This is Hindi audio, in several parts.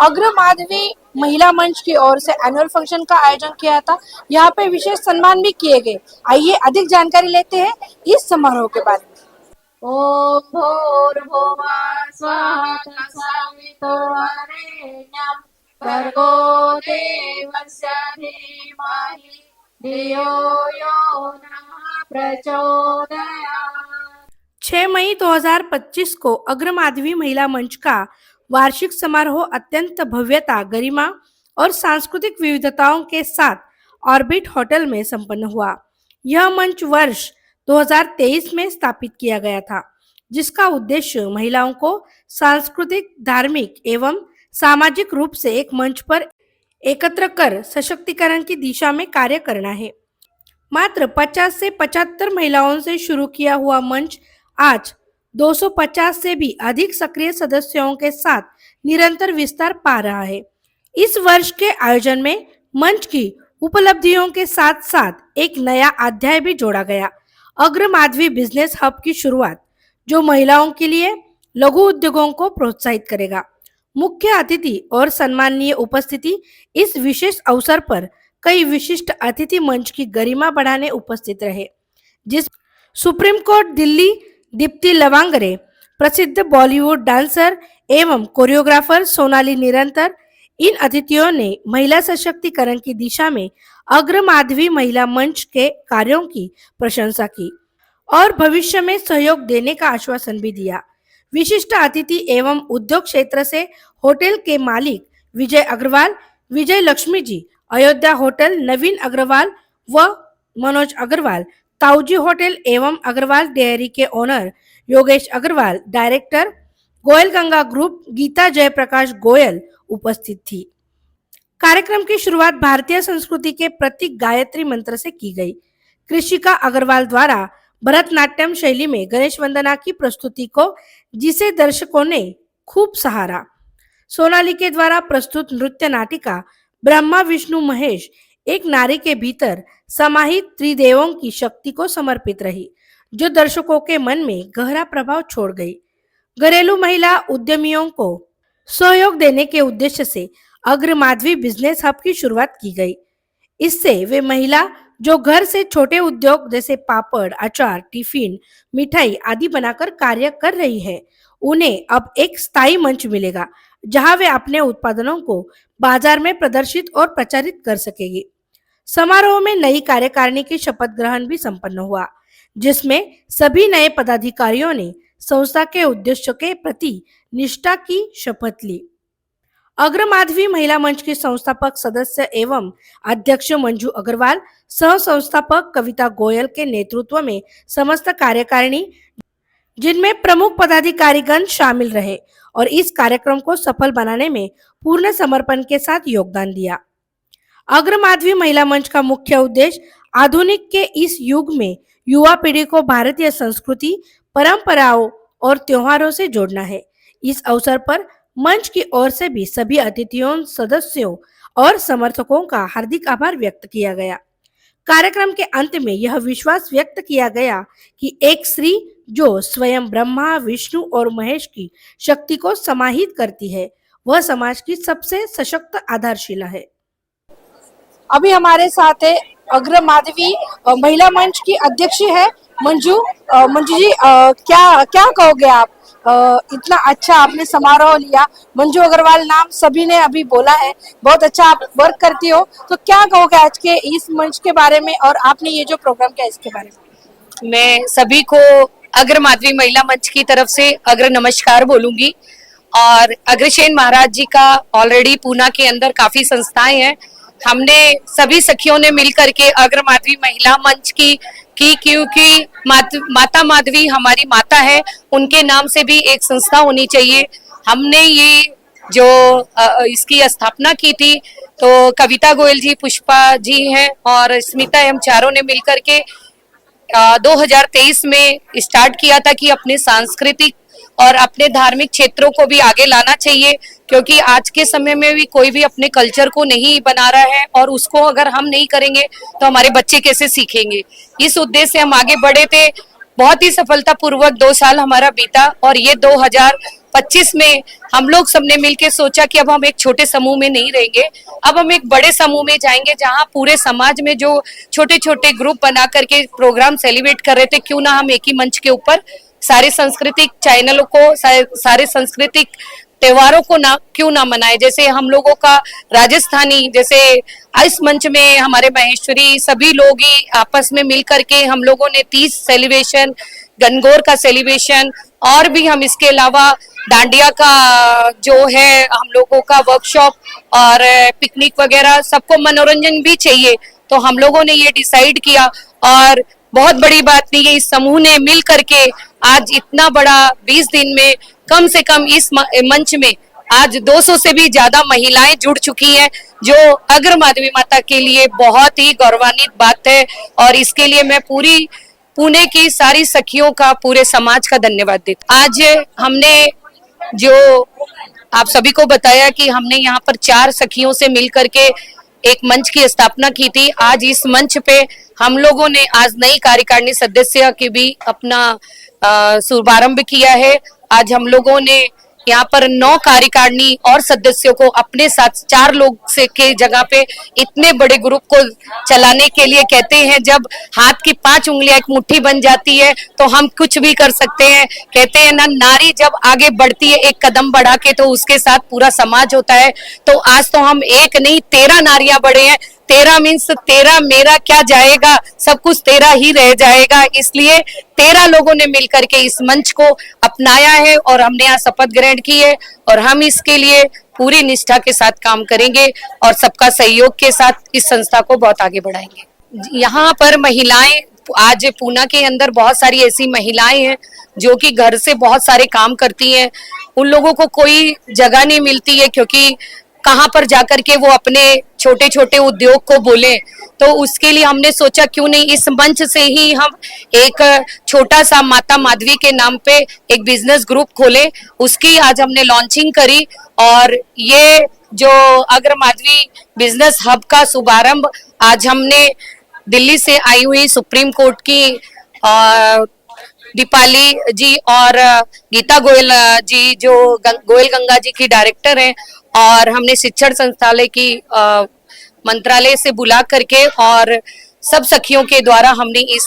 अग्र माधवी महिला मंच की ओर से एनुअल फंक्शन का आयोजन किया था। यहाँ पे विशेष सम्मान भी किए गए। आइए अधिक जानकारी लेते हैं इस समारोह के बारे में। ओम भूर्भुवः स्वः तत्सवितुर्वरेण्यं भर्गो देवस्य धीमहि धियो यो नः प्रचोदयात्। 6 मई 2025 को अग्र माधवी महिला मंच का वार्षिक समारोह अत्यंत भव्यता, गरिमा और सांस्कृतिक विविधताओं के साथ ऑर्बिट होटल में संपन्न हुआ। यह मंच वर्ष 2023 में स्थापित किया गया था, जिसका उद्देश्य महिलाओं को सांस्कृतिक, धार्मिक एवं सामाजिक रूप से एक मंच पर एकत्र कर सशक्तिकरण की दिशा में कार्य करना है। मात्र 50 से 75 महिलाओं से शुरू किया हुआ मंच आज 250 से भी अधिक सक्रिय सदस्यों के साथ निरंतर विस्तार पा रहा है। इस वर्ष के आयोजन में मंच की उपलब्धियों के साथ साथ एक नया अध्याय भी जोड़ा गया, अग्र माधवी बिजनेस हब की शुरुआत, जो महिलाओं के लिए लघु उद्योगों को प्रोत्साहित करेगा। मुख्य अतिथि और सम्माननीय उपस्थिति। इस विशेष अवसर पर कई विशिष्ट अतिथि मंच की गरिमा बढ़ाने उपस्थित रहे, जिस सुप्रीम कोर्ट दिल्ली दीप्ति लवांगरे, प्रसिद्ध बॉलीवुड डांसर एवं कोरियोग्राफर सोनाली निरंतर। इन अतिथियों ने महिला सशक्तिकरण की दिशा में अग्र माधवी महिला मंच के कार्यों की प्रशंसा की और भविष्य में सहयोग देने का आश्वासन भी दिया। विशिष्ट अतिथि एवं उद्योग क्षेत्र से होटल के मालिक विजय अग्रवाल, विजय लक्ष्मी जी, अयोध्या होटल नवीन अग्रवाल व मनोज अग्रवाल, ताऊजी होटल एवं अग्रवाल डेयरी के owner Yogesh Agarwal, director Goyal Ganga group Geeta Jaiprakash Goyal उपस्थित थी। कार्यक्रम की शुरुआत भारतीय संस्कृति के प्रतीक गायत्री मंत्र से की गई। कृषिका अग्रवाल द्वारा भरतनाट्यम शैली में गणेश वंदना की प्रस्तुति को, जिसे दर्शकों ने खूब सहारा। सोनाली के द्वारा प्रस्तुत नृत्य नाटिका ब्रह्मा विष्णु महेश एक नारी के भीतर समाहित त्रिदेवों की शक्ति को समर्पित रही, जो दर्शकों के मन में गहरा प्रभाव छोड़ गई। घरेलू महिला उद्यमियों को सहयोग देने के उद्देश्य से अग्र माधवी बिजनेस हब की शुरुआत की गई। इससे वे महिला जो घर से छोटे उद्योग जैसे पापड़, अचार, टिफिन, मिठाई आदि बनाकर कार्य कर रही है, उन्हें अब एक स्थायी मंच मिलेगा, जहां वे अपने उत्पादनों को बाजार में प्रदर्शित और प्रचारित कर सकेगी। समारोह में नई कार्यकारिणी की शपथ ग्रहण भी संपन्न हुआ, जिसमें सभी नए पदाधिकारियों ने संस्था के उद्देश्यों के प्रति निष्ठा की शपथ ली। अग्र माधवी महिला मंच की संस्थापक सदस्य एवं अध्यक्ष मंजू अग्रवाल, सह संस्थापक कविता गोयल के नेतृत्व में समस्त कार्यकारिणी, जिनमें प्रमुख पदाधिकारीगण शामिल रहे और इस कार्यक्रम को सफल बनाने में पूर्ण समर्पण के साथ योगदान दिया। अग्र माधवी महिला मंच का मुख्य उद्देश्य आधुनिक के इस युग में युवा पीढ़ी को भारतीय संस्कृति, परंपराओं और त्योहारों से जोड़ना है। इस अवसर पर मंच की ओर से भी सभी अतिथियों, सदस्यों और समर्थकों का हार्दिक आभार व्यक्त किया गया। कार्यक्रम के अंत में यह विश्वास व्यक्त किया गया कि एक स्त्री जो स्वयं ब्रह्मा, विष्णु और महेश की शक्ति को समाहित करती है, वह समाज की सबसे सशक्त आधारशिला है। अभी हमारे साथ है अग्र माधवी महिला मंच की अध्यक्ष है मंजू। मंजू जी, क्या क्या कहोगे आप? इतना अच्छा आपने समारोह लिया, मंजू अग्रवाल नाम सभी ने अभी बोला है, बहुत अच्छा आप वर्क करती हो, तो क्या कहोगे आज के इस मंच के बारे में और आपने ये जो प्रोग्राम किया इसके बारे में? मैं सभी को अग्र माधवी महिला मंच की तरफ से अग्र नमस्कार बोलूंगी। और अग्रसेन महाराज जी का ऑलरेडी पूना के अंदर काफी संस्थाएं हैं। हमने सभी सखियों ने मिल करके अग्र माधवी महिला मंच की क्योंकि माता माधवी हमारी माता है, उनके नाम से भी एक संस्था होनी चाहिए। हमने ये जो इसकी स्थापना की थी, तो कविता गोयल जी, पुष्पा जी हैं और स्मिता, हम चारों ने मिलकर के 2023 में स्टार्ट किया था कि अपने सांस्कृतिक और अपने धार्मिक क्षेत्रों को भी आगे लाना चाहिए, क्योंकि आज के समय में भी कोई भी अपने कल्चर को नहीं बना रहा है और उसको अगर हम नहीं करेंगे तो हमारे बच्चे कैसे सीखेंगे। इस उद्देश्य से हम आगे बढ़े थे। बहुत ही सफलतापूर्वक 2 साल हमारा बीता और ये 2025 में हम लोग सबने मिलकर सोचा कि अब हम एक छोटे समूह में नहीं रहेंगे, अब हम एक बड़े समूह में जाएंगे जहां पूरे समाज में जो छोटे छोटे ग्रुप बना करके प्रोग्राम सेलिब्रेट कर रहे थे, क्यों ना हम एक ही मंच के ऊपर सारे सांस्कृतिक चैनलों को, सारे सांस्कृतिक त्योहारों को ना क्यों ना मनाए। जैसे हम लोगों का राजस्थानी, जैसे इस मंच में हमारे महेश्वरी सभी लोग ही आपस में मिल करके हम लोगों ने 30 सेलिब्रेशन, गणगौर का सेलिब्रेशन, और भी हम इसके अलावा डांडिया का जो है हम लोगों का वर्कशॉप और पिकनिक वगैरह, सबको मनोरंजन भी चाहिए, तो हम लोगों ने ये डिसाइड किया। और बहुत बड़ी बात नहीं है, इस समूह ने मिल करके आज इतना बड़ा 20 दिन में कम से कम इस मंच में आज 200 से भी ज्यादा महिलाएं जुड़ चुकी हैं, जो अग्र माधवी माता के लिए बहुत ही गौरवान्वित बात है। और इसके लिए मैं पूरी पुणे की सारी सखियों का, पूरे समाज का धन्यवाद देती हूं। आज हमने जो आप सभी को बताया कि हमने यहाँ पर 4 सखियों से मिल करके एक मंच की स्थापना की थी। आज इस मंच पे हम लोगों ने आज नई कार्यकारिणी सदस्य की भी अपना शुभारंभ किया है। आज हम लोगों ने यहाँ पर 9 कार्यकारिणी और सदस्यों को अपने साथ 4 लोग से के जगह पे इतने बड़े ग्रुप को चलाने के लिए, कहते हैं जब हाथ की 5 उंगलियां एक मुट्ठी बन जाती है तो हम कुछ भी कर सकते हैं। कहते हैं ना, नारी जब आगे बढ़ती है एक कदम बढ़ा के तो उसके साथ पूरा समाज होता है। तो आज तो हम एक नहीं 13 नारियां बढ़े हैं। 13 मीन्स 13 मेरा क्या जाएगा, सब कुछ 13 ही रह जाएगा। इसलिए 13 लोगों ने मिलकर के इस मंच को अपनाया है और हमने यहाँ शपथ ग्रहण की है, और हम इसके लिए पूरी निष्ठा के साथ काम करेंगे और सबका सहयोग के साथ इस संस्था को बहुत आगे बढ़ाएंगे। यहाँ पर महिलाएं, आज पूना के अंदर बहुत सारी ऐसी महिलाएं हैं जो कि घर से बहुत सारे काम करती हैं। उन लोगों को कोई जगह नहीं मिलती है, क्योंकि कहाँ पर जाकर के वो अपने छोटे छोटे उद्योग को बोले। तो उसके लिए हमने सोचा क्यों नहीं इस मंच से ही हम एक छोटा सा माता माधवी के नाम पे एक बिजनेस ग्रुप खोले। उसकी आज हमने लॉन्चिंग करी, और ये जो अग्र माधवी बिजनेस हब का शुभारंभ आज हमने दिल्ली से आई हुई सुप्रीम कोर्ट की दीपाली जी और गीता गोयल जी, जो गोयल गंगा जी की डायरेक्टर हैं, और हमने शिक्षण संस्थालय की मंत्रालय से बुला करके और सब सखियों के द्वारा हमने इस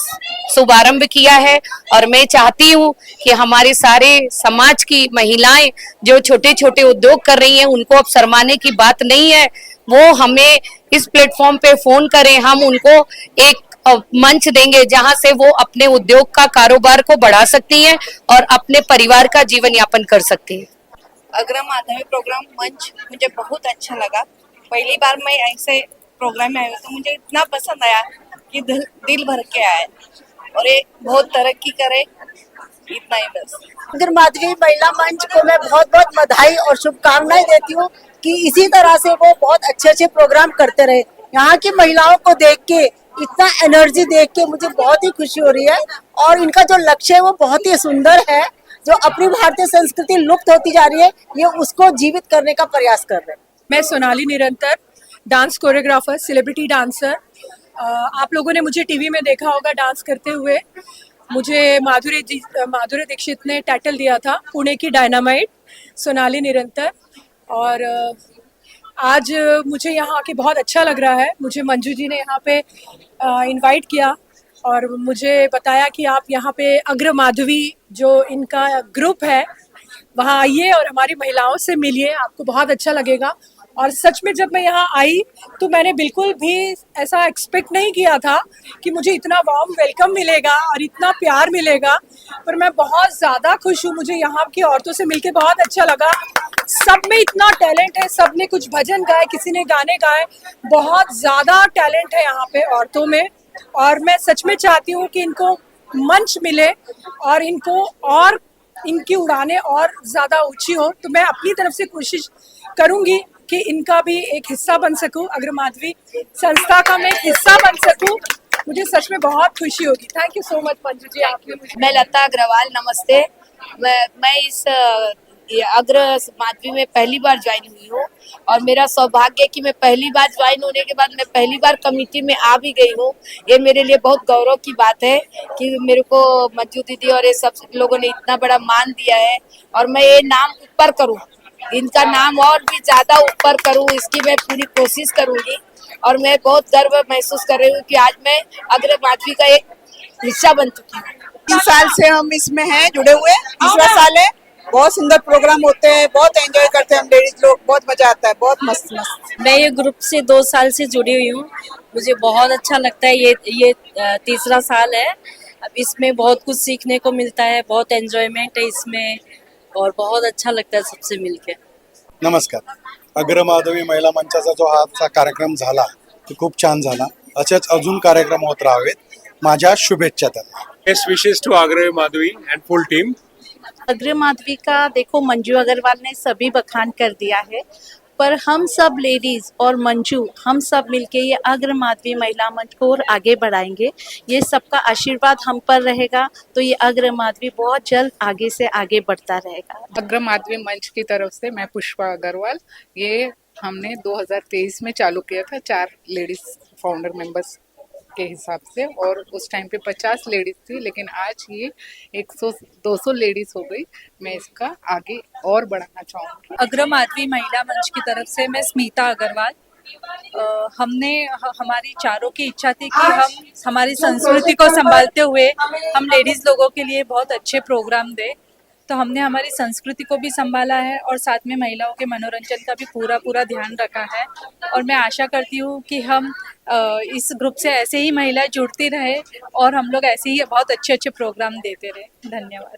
शुभारंभ किया है। और मैं चाहती हूँ कि हमारे सारे समाज की महिलाएं जो छोटे छोटे उद्योग कर रही हैं, उनको अब शर्माने की बात नहीं है। वो हमें इस प्लेटफॉर्म पे फोन करें, हम उनको एक मंच देंगे जहां से वो अपने उद्योग का कारोबार को बढ़ा सकती हैं और अपने परिवार का जीवन यापन कर सकती हैं। अग्र माधवी प्रोग्राम मंच मुझे बहुत अच्छा लगा। पहली बार मैं ऐसे प्रोग्राम में आई हूँ, तो मुझे इतना पसंद आया कि दिल भर के आए, और ये बहुत तरक्की करे, इतना ही बस। अग्र माधवी महिला मंच को मैं बहुत बहुत बधाई और शुभकामनाएं देती हूँ कि इसी तरह से वो बहुत अच्छे अच्छे प्रोग्राम करते रहे। यहाँ की महिलाओं को देख के, इतना एनर्जी देख के मुझे बहुत ही खुशी हो रही है, और इनका जो लक्ष्य है वो बहुत ही सुंदर है। जो अपनी भारतीय संस्कृति लुप्त होती जा रही है, ये उसको जीवित करने का प्रयास कर रहे हैं। मैं सोनाली निरंतर, डांस कोरियोग्राफर, सेलिब्रिटी डांसर। आप लोगों ने मुझे टीवी में देखा होगा डांस करते हुए। मुझे माधुरी दीक्षित ने टाइटल दिया था पुणे की डायनामाइट, सोनाली निरंतर। और आज मुझे यहाँ आके बहुत अच्छा लग रहा है। मुझे मंजू जी ने यहाँ पे इनवाइट किया और मुझे बताया कि आप यहाँ पे अग्र माधवी जो इनका ग्रुप है वहाँ आइए और हमारी महिलाओं से मिलिए, आपको बहुत अच्छा लगेगा। और सच में जब मैं यहाँ आई तो मैंने बिल्कुल भी ऐसा एक्सपेक्ट नहीं किया था कि मुझे इतना वार्म वेलकम मिलेगा और इतना प्यार मिलेगा, पर मैं बहुत ज़्यादा खुश हूँ। मुझे यहाँ की औरतों से मिलके बहुत अच्छा लगा। सब में इतना टैलेंट है, सब ने कुछ भजन गाए, किसी ने गाने गाए, बहुत ज़्यादा टैलेंट है यहाँ पे औरतों में। और मैं सच में चाहती हूँ कि इनको मंच मिले और इनको और इनकी उड़ानें और ज़्यादा ऊंची हो। तो मैं अपनी तरफ से कोशिश करूँगी कि इनका भी एक हिस्सा बन सकूं, अग्र माधवी संस्था का मैं हिस्सा बन सकूं। मुझे सच में बहुत खुशी होगी। Thank you so much Manju ji, आपने मुझे। मैं लता अग्रवाल, नमस्ते। मैं इस ये अग्र माध्यमी में पहली बार ज्वाइन हुई हूँ और मेरा सौभाग्य है कि मैं पहली बार ज्वाइन होने के बाद मैं पहली बार कमेटी में आ भी गई हूँ। ये मेरे लिए बहुत गौरव की बात है कि मेरे को मंजू दीदी और ये सब लोगों ने इतना बड़ा मान दिया है और मैं ये नाम ऊपर करूँ, इनका नाम और भी ज्यादा ऊपर करूँ, इसकी मैं पूरी कोशिश करूंगी। और मैं बहुत गर्व महसूस कर रही हूँ कि आज मैं अग्र माध्यमी का एक हिस्सा बन चुकी हूँ। 3 साल से हम इसमें हैं, जुड़े हुए, तीसरा साल है। बहुत सुंदर प्रोग्राम होते हैं, बहुत एंजॉय करते हैं हम लेडीज लोग, बहुत मजा आता है, बहुत मस्त मस्त। मैं ये ग्रुप से 2 साल से जुड़ी हुई हूँ, मुझे बहुत अच्छा लगता है। ये तीसरा साल है। अब इसमें बहुत कुछ सीखने को मिलता है, बहुत एंजॉयमेंट है इसमें और बहुत अच्छा लगता है सबसे मिलके। नमस्कार. अग्रमाधवी महिला मंचाचा जो आजचा कार्यक्रम झाला तो खूप छान झाला. असेच अजून कार्यक्रम होत राहावेत. माझ्या शुभेच्छा त्यांना. Best wishes to Agra Madhvi and full team. अग्र माधवी का देखो मंजू अग्रवाल ने सभी बखान कर दिया है, पर हम सब लेडीज और मंजू हम सब मिलके ये अग्र माधवी महिला मंच को और आगे बढ़ाएंगे। ये सबका आशीर्वाद हम पर रहेगा तो ये अग्र माधवी बहुत जल्द आगे से आगे बढ़ता रहेगा। अग्र माधवी मंच की तरफ से मैं पुष्पा अग्रवाल, ये हमने 2023 में चालू किया था 4 लेडीज फाउंडर मेंबर्स के हिसाब से और उस टाइम पे 50 लेडीज थी, लेकिन आज ये 100-200 लेडीज हो गई। मैं इसका आगे और बढ़ाना चाहूँगी। अग्र माधवी महिला मंच की तरफ से मैं स्मिता अग्रवाल। हमारी चारों की इच्छा थी कि हम हमारी संस्कृति को संभालते हुए हम लेडीज लोगों के लिए बहुत अच्छे प्रोग्राम दें, तो हमने हमारी संस्कृति को भी संभाला है और साथ में महिलाओं के मनोरंजन का भी पूरा ध्यान रखा है। और मैं आशा करती हूँ कि हम इस ग्रुप से ऐसे ही महिलाएं जुड़ती रहे और हम लोग ऐसे ही बहुत अच्छे प्रोग्राम देते रहे। धन्यवाद।